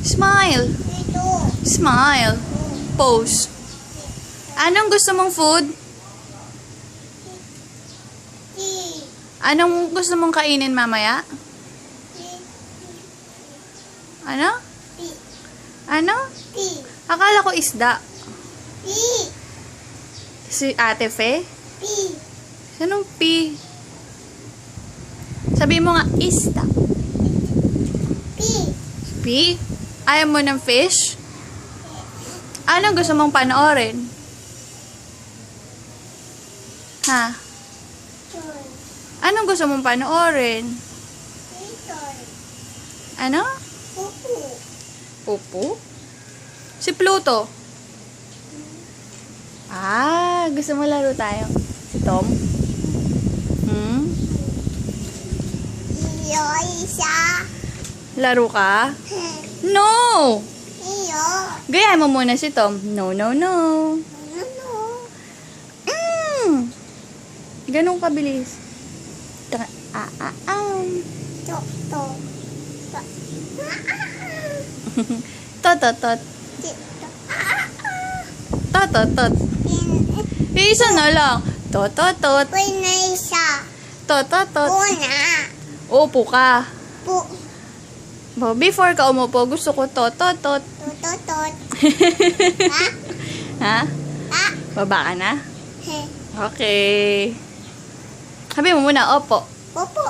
Smile. Ito. Smile. Pose. Anong gusto mong food? T. Anong gusto mong kainin mamaya? Ano? T. Ano? T. Akala ko isda. T. Si Ate Fe? P. Anong P? Sabi mo nga, isda. P. P? Ayaw mo ng fish? Anong gusto mong panoorin? Ha? Toy. Anong gusto mong panoorin? Toy. Ano? Pupu. Pupu? Si Pluto? Ah, gusto mo laro tayo? Si Tom? Hmm? Iyo isa. Laro ka? No! Iyo. Gaya mo muna si Tom. No, no, no. Ano? Ganun kabilis. To, To. tot, tot, tot. Tot, tot, tot. Isa na lang. Tot, tot, tot. Una isa. Tot, tot, tot. Una. Upo ka. Pu. Before ka umupo, gusto ko tot, tot, tot. Tot. Ha? Ha? Ha? Baba ka na? He. Okay. Sabi mo muna, opo. Pupu.